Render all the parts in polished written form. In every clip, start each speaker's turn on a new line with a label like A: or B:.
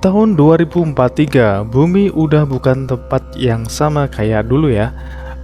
A: Tahun 2043, bumi udah bukan tempat yang sama kayak dulu ya.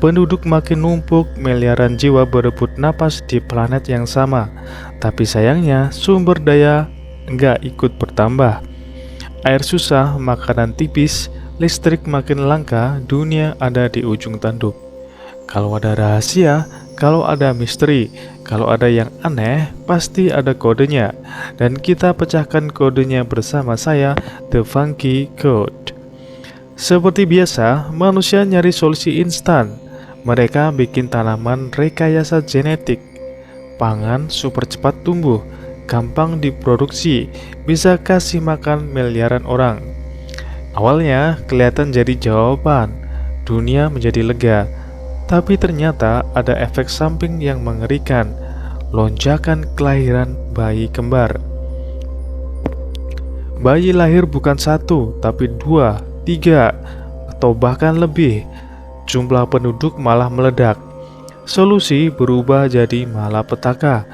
A: Penduduk makin numpuk, miliaran jiwa berebut napas di planet yang sama. Tapi sayangnya, sumber daya nggak ikut bertambah. Air susah, makanan tipis, listrik makin langka, dunia ada di ujung tanduk. Kalau ada rahasia, kalau ada misteri, kalau ada yang aneh, pasti ada kodenya. Dan kita pecahkan kodenya bersama saya, The Funky Code. Seperti biasa, manusia nyari solusi instan. Mereka bikin tanaman rekayasa genetik. Pangan super cepat tumbuh, gampang diproduksi, bisa kasih makan miliaran orang. Awalnya kelihatan jadi jawaban, dunia menjadi lega. Tapi ternyata ada efek samping yang mengerikan, lonjakan kelahiran bayi kembar. Bayi lahir bukan satu, tapi 2, 3, atau bahkan lebih. Jumlah penduduk malah meledak. Solusi berubah jadi malapetaka.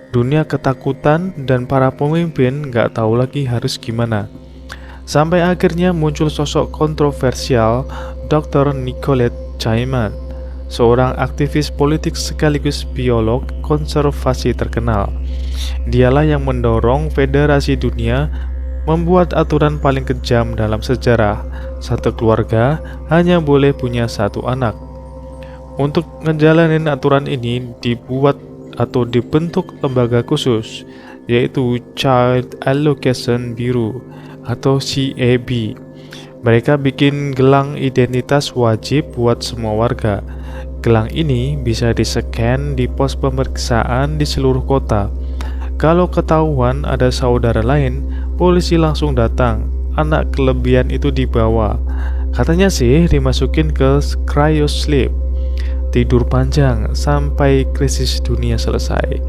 A: Dunia ketakutan dan para pemimpin gak tahu lagi harus gimana. Sampai akhirnya muncul sosok kontroversial, Dr. Nicolette Chaimand, seorang aktivis politik sekaligus biolog konservasi terkenal. Dialah yang mendorong Federasi Dunia membuat aturan paling kejam dalam sejarah. Satu keluarga hanya boleh punya satu anak. Untuk ngejalanin aturan ini dibentuk lembaga khusus, yaitu Child Allocation Bureau atau CAB. Mereka bikin gelang identitas wajib buat semua warga. Gelang ini bisa di-scan di pos pemeriksaan di seluruh kota. Kalau ketahuan ada saudara lain, polisi langsung datang. Anak kelebihan itu dibawa. Katanya sih dimasukin ke cryosleep, tidur panjang sampai krisis dunia selesai.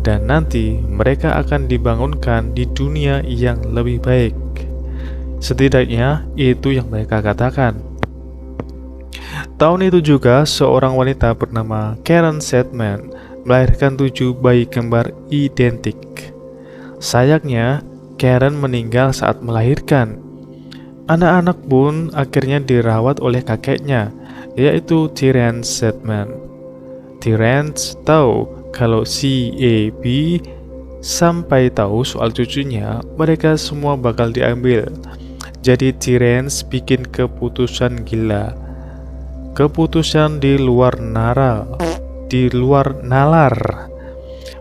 A: Dan nanti mereka akan dibangunkan di dunia yang lebih baik. Setidaknya itu yang mereka katakan. Tahun itu juga seorang wanita bernama Karen Sedman melahirkan 7 bayi kembar identik. Sayangnya, Karen meninggal saat melahirkan. Anak-anak pun akhirnya dirawat oleh kakeknya, yaitu Terence Sedman. Terence tahu kalau CAB sampai tahu soal cucunya, mereka semua bakal diambil. Jadi Terence bikin keputusan gila. Keputusan di luar nalar,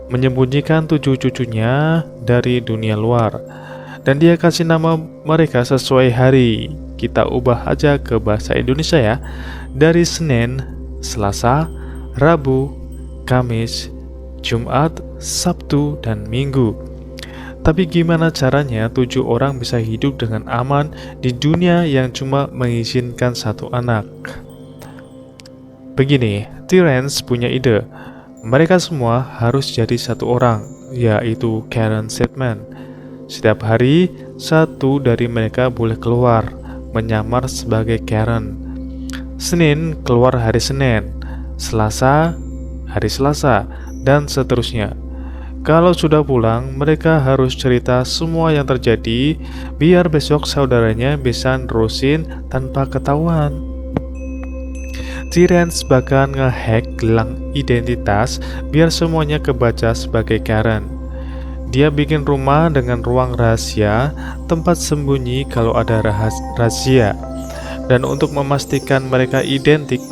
A: menyembunyikan 7 cucunya dari dunia luar. Dan dia kasih nama mereka sesuai hari. Kita ubah aja ke bahasa Indonesia ya. Dari Senin, Selasa, Rabu, Kamis, Jumat, Sabtu, dan Minggu. Tapi gimana caranya 7 orang bisa hidup dengan aman di dunia yang cuma mengizinkan satu anak? Begini, Terence punya ide. Mereka semua harus jadi satu orang, yaitu Karen Sedman. Setiap hari, satu dari mereka boleh keluar, menyamar sebagai Karen. Senin keluar hari Senin, Selasa hari Selasa, dan seterusnya. Kalau sudah pulang, mereka harus cerita semua yang terjadi, biar besok saudaranya bisa nerusin tanpa ketahuan. Terence bahkan ngehack gelang identitas biar semuanya kebaca sebagai Karen. Dia bikin rumah dengan ruang rahasia, tempat sembunyi kalau ada rahasia. Dan untuk memastikan mereka identik,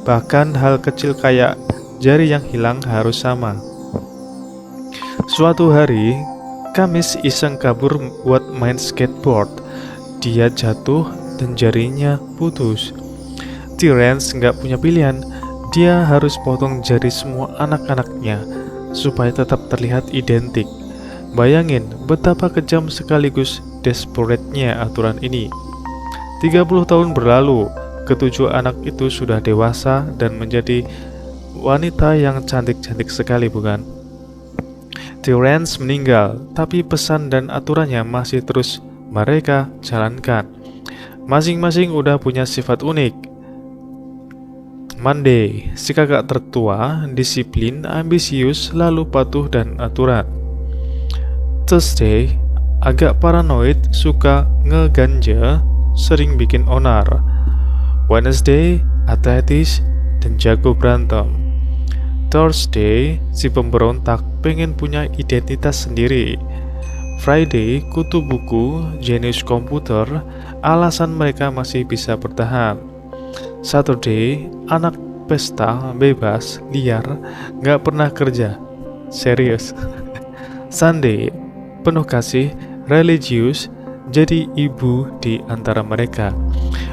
A: bahkan hal kecil kayak jari yang hilang harus sama. Suatu hari, Kamis iseng kabur buat main skateboard. Dia jatuh dan jarinya putus. Terence nggak punya pilihan, dia harus potong jari semua anak-anaknya supaya tetap terlihat identik. Bayangin betapa kejam sekaligus desperate-nya aturan ini. 30 tahun berlalu, ketujuh anak itu sudah dewasa dan menjadi wanita yang cantik-cantik sekali, bukan? Terence meninggal, tapi pesan dan aturannya masih terus mereka jalankan. Masing-masing udah punya sifat unik. Monday, si kakak tertua, disiplin, ambisius, lalu patuh dan aturan. Thursday, agak paranoid, suka ngeganja, sering bikin onar. Wednesday, atletis, dan jago berantem. Thursday, si pemberontak pengen punya identitas sendiri. Friday, kutu buku, jenius komputer, alasan mereka masih bisa bertahan. Saturday, anak pesta, bebas, liar, gak pernah kerja, serius. Sunday, penuh kasih, religius, jadi ibu di antara mereka.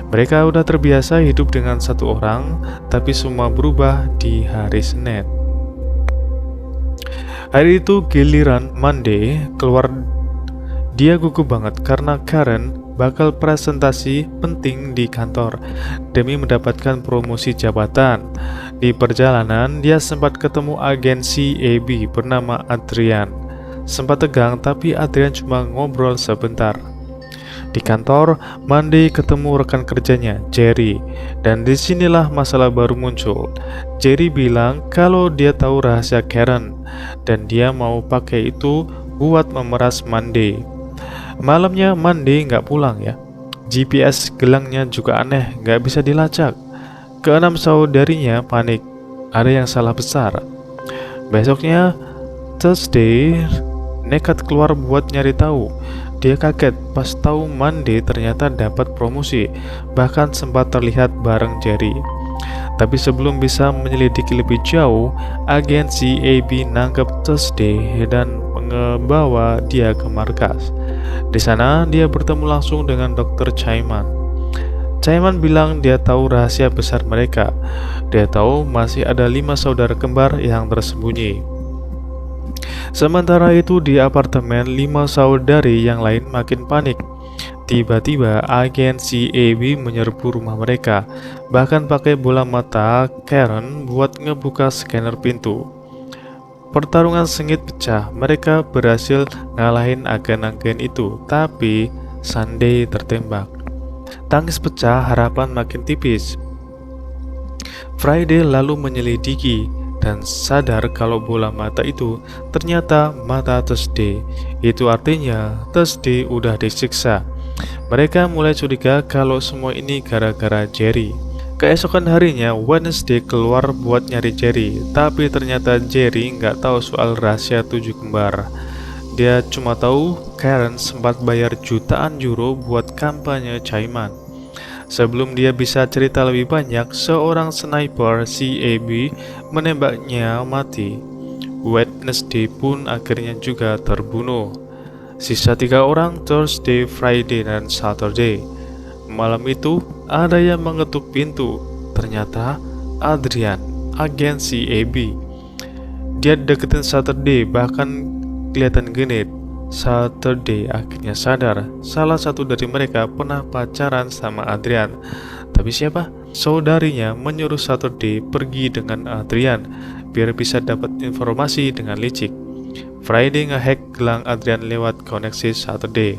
A: Mereka udah terbiasa hidup dengan satu orang, tapi semua berubah di hari Senin. Hari itu giliran Monday keluar. Dia gugup banget karena Karen bakal presentasi penting di kantor demi mendapatkan promosi jabatan. Di perjalanan, dia sempat ketemu agensi AB bernama Adrian. Sempat tegang, tapi Adrian cuma ngobrol sebentar. Di kantor, Monday ketemu rekan kerjanya, Jerry, dan disinilah masalah baru muncul. Jerry bilang kalau dia tahu rahasia Karen, dan dia mau pakai itu buat memeras Monday. Malamnya Monday nggak pulang ya. GPS gelangnya juga aneh, nggak bisa dilacak. Keenam saudarinya panik, ada yang salah besar. Besoknya Thursday nekat keluar buat nyari tahu. Dia kaget pas tahu Monday ternyata dapat promosi, bahkan sempat terlihat bareng Jerry. Tapi sebelum bisa menyelidiki lebih jauh, agensi AB nangkep Thursday dan membawa dia ke markas. Di sana dia bertemu langsung dengan Dr. Chaiman. Chaiman bilang dia tahu rahasia besar mereka. Dia tahu masih ada 5 saudara kembar yang tersembunyi. Sementara itu di apartemen, 5 saudari yang lain makin panik. Tiba-tiba agensi AB menyerbu rumah mereka, bahkan pakai bola mata Karen buat ngebuka scanner pintu. Pertarungan sengit pecah, mereka berhasil ngalahin agen-agen itu, tapi Sunday tertembak. Tangis pecah, harapan makin tipis. Friday lalu menyelidiki dan sadar kalau bola mata itu ternyata mata Thursday. Itu artinya Thursday udah disiksa. Mereka mulai curiga kalau semua ini gara-gara Jerry. Keesokan harinya, Wednesday keluar buat nyari Jerry, tapi ternyata Jerry nggak tahu soal rahasia 7 kembar. Dia cuma tahu Karen sempat bayar jutaan euro buat kampanye Chaiman. Sebelum dia bisa cerita lebih banyak, seorang sniper CAB menembaknya mati. Wednesday pun akhirnya juga terbunuh. Sisa 3 orang, Thursday, Friday, dan Saturday. Malam itu, ada yang mengetuk pintu. Ternyata Adrian, agensi AB. Dia deketin Saturday, bahkan kelihatan genit. Saturday akhirnya sadar salah satu dari mereka pernah pacaran sama Adrian. Tapi siapa? Saudarinya menyuruh Saturday pergi dengan Adrian biar bisa dapat informasi dengan licik. Friday ngehack gelang Adrian lewat koneksi Saturday.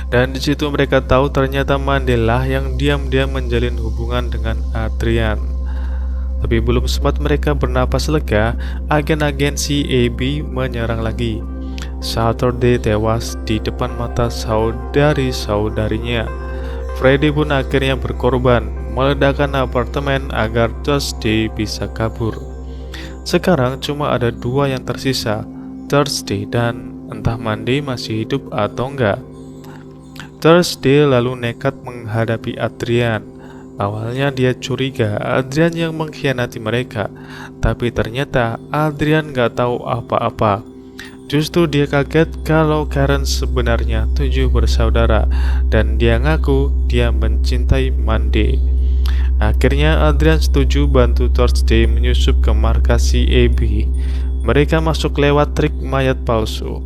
A: Dan di situ mereka tahu ternyata Mandela yang diam-diam menjalin hubungan dengan Adrian. Tapi belum sempat mereka bernapas lega, agen-agen CAB menyerang lagi. Saturday tewas di depan mata saudari-saudarinya. Freddy pun akhirnya berkorban, meledakkan apartemen agar Thursday bisa kabur. Sekarang cuma ada 2 yang tersisa, Thursday dan entah Monday masih hidup atau enggak. Thursday lalu nekat menghadapi Adrian. Awalnya dia curiga Adrian yang mengkhianati mereka, tapi ternyata Adrian gak tahu apa-apa. Justru dia kaget kalau Karen sebenarnya 7 bersaudara, dan dia ngaku dia mencintai Monday. Akhirnya Adrian setuju bantu Thursday menyusup ke markas CAB. Mereka masuk lewat trik mayat palsu.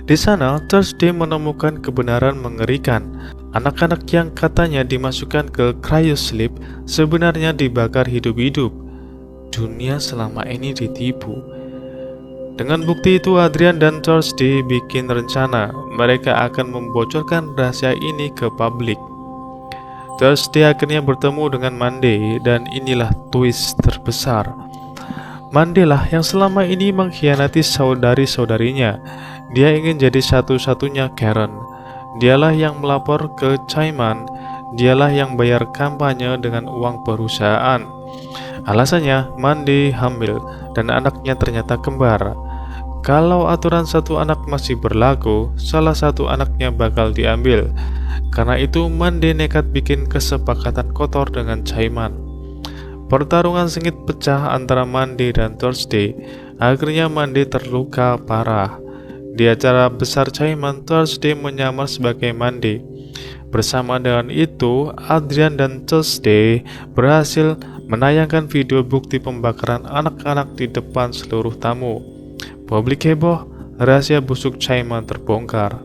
A: Di sana, Thursday menemukan kebenaran mengerikan. Anak-anak yang katanya dimasukkan ke cryosleep sebenarnya dibakar hidup-hidup. Dunia selama ini ditipu. Dengan bukti itu, Adrian dan Thursday bikin rencana. Mereka akan membocorkan rahasia ini ke publik. Thursday akhirnya bertemu dengan Monday, dan inilah twist terbesar. Monday lah yang selama ini mengkhianati saudari-saudarinya. Dia ingin jadi satu-satunya Karen. Dialah yang melapor ke Chaiman. Dialah yang bayar kampanye dengan uang perusahaan. Alasannya, Mandy hamil dan anaknya ternyata kembar. Kalau aturan satu anak masih berlaku, salah satu anaknya bakal diambil. Karena itu, Mandy nekat bikin kesepakatan kotor dengan Chaiman. Pertarungan sengit pecah antara Mandy dan Thursday. Akhirnya Mandy terluka parah. Di acara besar Chaiman, Thursday menyamar sebagai Mandy. Bersama dengan itu, Adrian dan Thursday berhasil menayangkan video bukti pembakaran anak-anak di depan seluruh tamu. Publik heboh, rahasia busuk Chaiman terbongkar.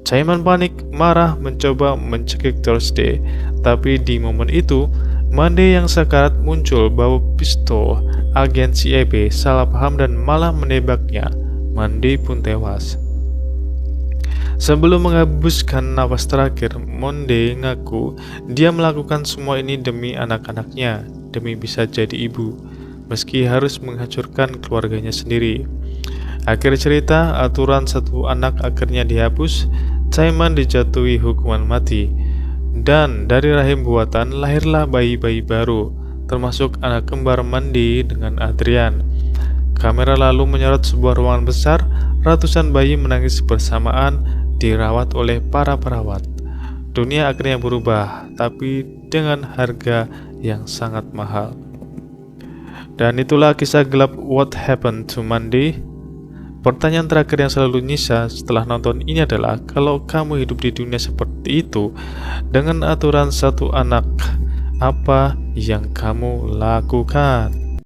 A: Chaiman panik, marah, mencoba mencekik Thursday. Tapi di momen itu, Mandy yang sekarat muncul bawa pistol. Agen CIB salah paham dan malah menembaknya. Mandy pun tewas. Sebelum menghembuskan napas terakhir, Mandy ngaku dia melakukan semua ini demi anak-anaknya, demi bisa jadi ibu, meski harus menghancurkan keluarganya sendiri. Akhir cerita, aturan satu anak akhirnya dihapus. Chaiman dijatuhi hukuman mati. Dan dari rahim buatan lahirlah bayi-bayi baru, termasuk anak kembar Mandy dengan Adrian. Kamera lalu menyorot sebuah ruangan besar. Ratusan bayi menangis bersamaan, dirawat oleh para perawat. Dunia akhirnya berubah, tapi dengan harga yang sangat mahal. Dan itulah kisah gelap What Happened to Mandy. Pertanyaan terakhir yang selalu nyisa setelah nonton ini adalah, kalau kamu hidup di dunia seperti itu dengan aturan satu anak, apa yang kamu lakukan?